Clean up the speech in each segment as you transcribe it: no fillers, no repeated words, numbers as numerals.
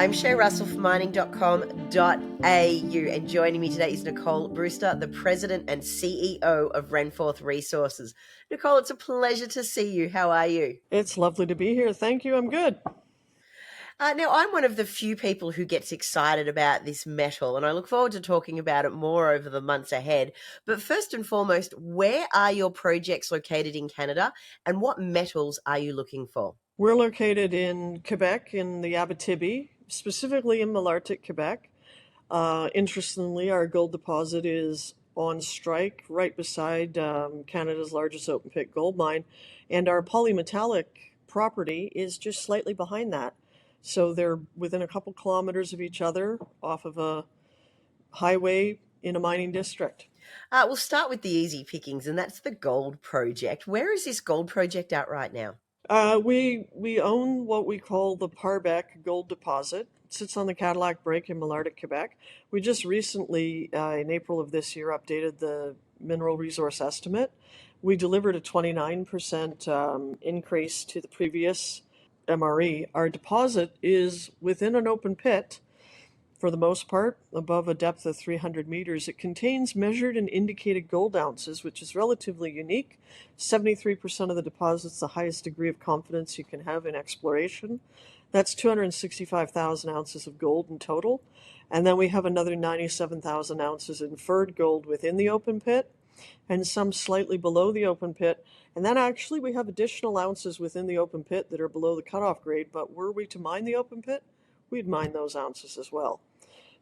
I'm Shay Russell from mining.com.au, and joining me today is Nicole Brewster, the President and CEO of Renforth Resources. Nicole, it's a pleasure to see you. How are you? It's lovely to be here. Thank you. I'm good. Now, I'm one of the few people who gets excited about this metal, and I look forward to talking about it more over the months ahead. But first and foremost, where are your projects located in Canada, and what metals are you looking for? We're located in Quebec, in the Abitibi, specifically in Malartic, Quebec. Interestingly, our gold deposit is on strike right beside Canada's largest open pit gold mine, and our polymetallic property is just slightly behind that. So they're within a couple kilometers of each other off of a highway in a mining district. We'll start with the easy pickings, and that's the gold project. Where is this gold project at right now? We own what we call the Parbec Gold Deposit. It sits on the Cadillac break in Malartic, Quebec. We just recently, in April of this year, updated the mineral resource estimate. We delivered a 29% increase to the previous MRE. Our deposit is within an open pit for the most part, above a depth of 300 meters. It contains measured and indicated gold ounces, which is relatively unique. 73% of the deposit's the highest degree of confidence you can have in exploration. That's 265,000 ounces of gold in total. And then we have another 97,000 ounces inferred gold within the open pit and some slightly below the open pit. And then actually we have additional ounces within the open pit that are below the cutoff grade, but were we to mine the open pit, we'd mine those ounces as well.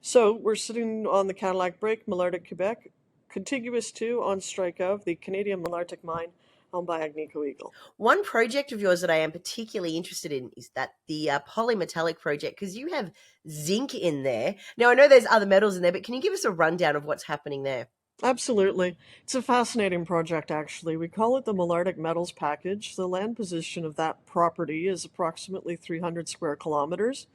So we're sitting on the Cadillac break, Malartic, Quebec, contiguous to, on strike of, the Canadian Malartic mine owned by Agnico Eagle. One project of yours that I am particularly interested in is that the polymetallic project, because you have zinc in there. Now, I know there's other metals in there, but can you give us a rundown of what's happening there? Absolutely. It's a fascinating project, actually. We call it the Malartic Metals Package. The land position of that property is approximately 300 square kilometers.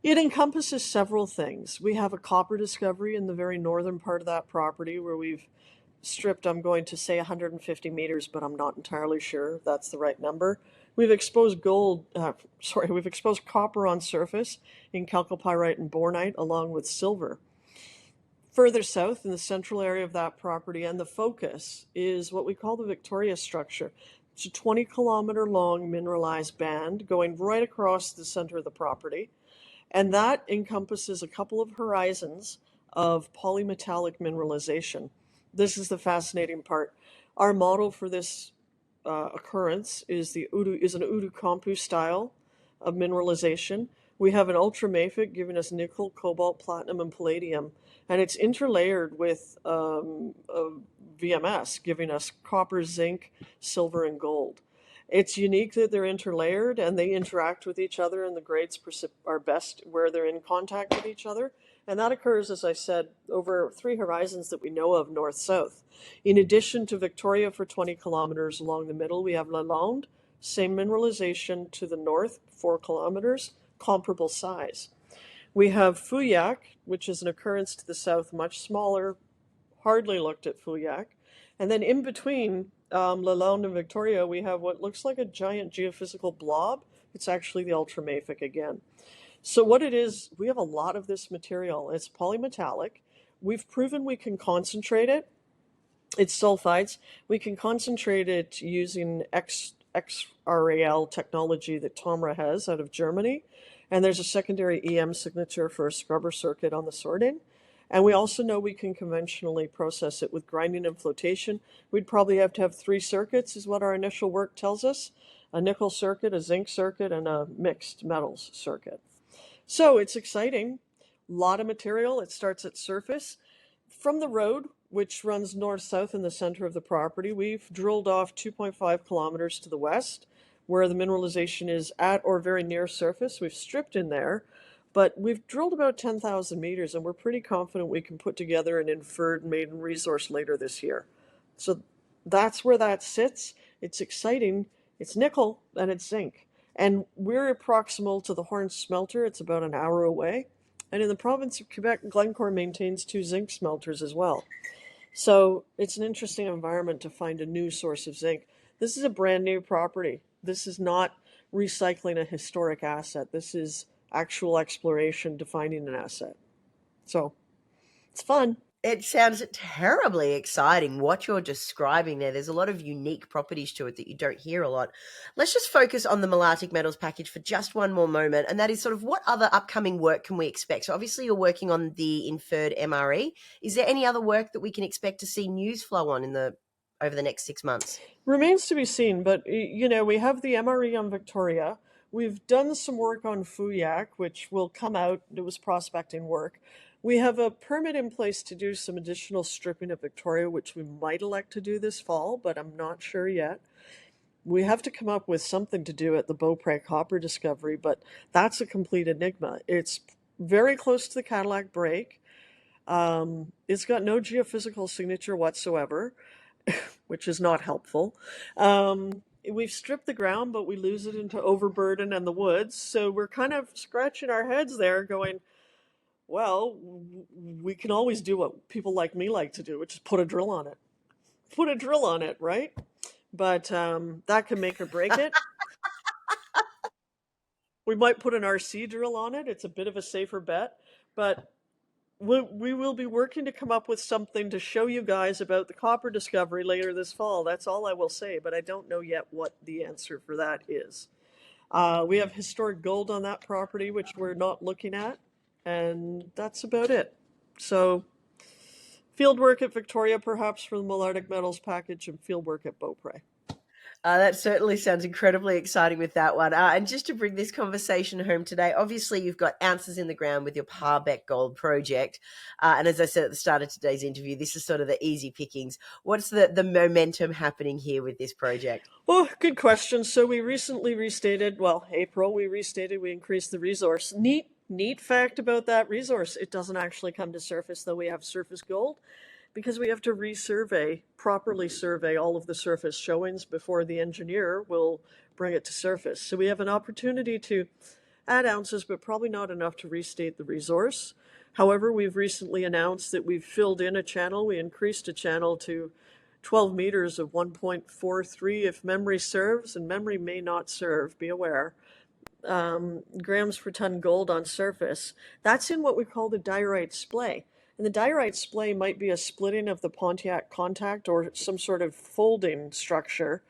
It encompasses several things. We have a copper discovery in the very northern part of that property where we've stripped, I'm going to say 150 meters, but I'm not entirely sure if that's the right number. We've exposed we've exposed copper on surface in chalcopyrite and bornite along with silver. Further south in the central area of that property, and the focus, is what we call the Victoria structure. It's a 20-kilometer long mineralized band going right across the center of the property. And that encompasses a couple of horizons of polymetallic mineralization. This is the fascinating part. Our model for this occurrence is an Outokumpu-style of mineralization. We have an ultramafic giving us nickel, cobalt, platinum, and palladium, and it's interlayered with a VMS giving us copper, zinc, silver, and gold. It's unique that they're interlayered and they interact with each other, and the grades are best where they're in contact with each other. And that occurs, as I said, over 3 horizons that we know of north-south. In addition to Victoria for 20 kilometers along the middle, we have Lalonde, same mineralization to the north, 4 kilometers, comparable size. We have Fouillac, which is an occurrence to the south, much smaller, hardly looked at Fouillac. And then in between Lalonde and Victoria, we have what looks like a giant geophysical blob. It's actually the ultramafic again. So what it is, we have a lot of this material. It's polymetallic. We've proven we can concentrate it. It's sulfides. We can concentrate it using XRAL technology that Tomra has out of Germany. And there's a secondary EM signature for a scrubber circuit on the sorting. And we also know we can conventionally process it with grinding and flotation. We'd probably have to have 3 circuits, is what our initial work tells us. A nickel circuit, a zinc circuit, and a mixed metals circuit. So it's exciting. A lot of material. It starts at surface. From the road, which runs north-south in the center of the property, we've drilled off 2.5 kilometers to the west, where the mineralization is at or very near surface. We've stripped in there. But we've drilled about 10,000 meters, and we're pretty confident we can put together an inferred maiden resource later this year. So that's where that sits. It's exciting. It's nickel and it's zinc. And we're proximal to the Horn smelter. It's about an hour away. And in the province of Quebec, Glencore maintains 2 zinc smelters as well. So it's an interesting environment to find a new source of zinc. This is a brand new property. This is not recycling a historic asset. This is actual exploration defining an asset. So it's fun. It sounds terribly exciting what you're describing there. There's a lot of unique properties to it that you don't hear a lot. Let's just focus on the Malartic Metals package for just one more moment, and that is sort of what other upcoming work can we expect? So obviously you're working on the inferred MRE. Is there any other work that we can expect to see news flow on over the next 6 months? Remains to be seen, but we have the MRE on Victoria. We've done some work on Fuyak, which will come out. It was prospecting work. We have a permit in place to do some additional stripping at Victoria, which we might elect to do this fall, but I'm not sure yet. We have to come up with something to do at the Beaupré copper discovery, but that's a complete enigma. It's very close to the Cadillac break. It's got no geophysical signature whatsoever, which is not helpful. We've stripped the ground, but we lose it into overburden and the woods. So we're kind of scratching our heads there, going, well, we can always do what people like me like to do, which is put a drill on it. Put a drill on it, right? But that can make or break it. We might put an RC drill on it. It's a bit of a safer bet. But we will be working to come up with something to show you guys about the copper discovery later this fall. That's all I will say, but I don't know yet what the answer for that is. We have historic gold on that property, which we're not looking at, and that's about it. So field work at Victoria, perhaps, for the Malartic Metals package, and field work at Beaupré. That certainly sounds incredibly exciting with that one. And just to bring this conversation home today, obviously you've got ounces in the ground with your Parbec Gold project. And as I said at the start of today's interview, this is sort of the easy pickings. What's the momentum happening here with this project? Oh, good question. So we recently restated, April, we increased the resource. Neat fact about that resource, it doesn't actually come to surface, though we have surface gold, because we have to properly survey all of the surface showings before the engineer will bring it to surface. So we have an opportunity to add ounces, but probably not enough to restate the resource. However, we've recently announced that we've filled in a channel. We increased a channel to 12 meters of 1.43, if memory serves, and memory may not serve, be aware, grams per ton gold on surface. That's in what we call the diorite splay. And the diorite splay might be a splitting of the Pontiac contact or some sort of folding structure.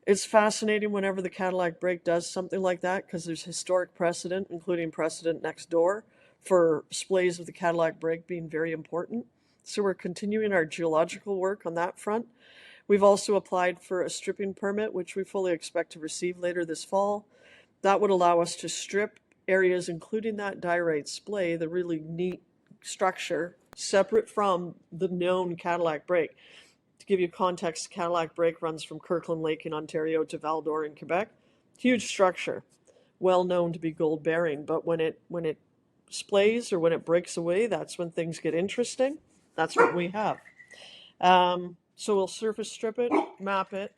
It's fascinating whenever the Cadillac break does something like that, because there's historic precedent, including precedent next door, for splays of the Cadillac break being very important. So we're continuing our geological work on that front. We've also applied for a stripping permit, which we fully expect to receive later this fall. That would allow us to strip areas, including that diorite splay, the really neat structure, separate from the known Cadillac break. To give you context, the Cadillac break runs from Kirkland Lake in Ontario to Val-d'Or in Quebec. Huge structure, well known to be gold bearing, but when it splays or when it breaks away, that's when things get interesting. That's what we have. So we'll surface strip it, map it,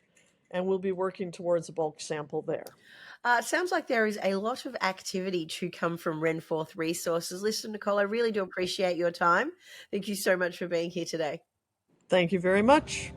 and we'll be working towards a bulk sample there. It sounds like there is a lot of activity to come from Renforth Resources. Listen, Nicole, I really do appreciate your time. Thank you so much for being here today. Thank you very much.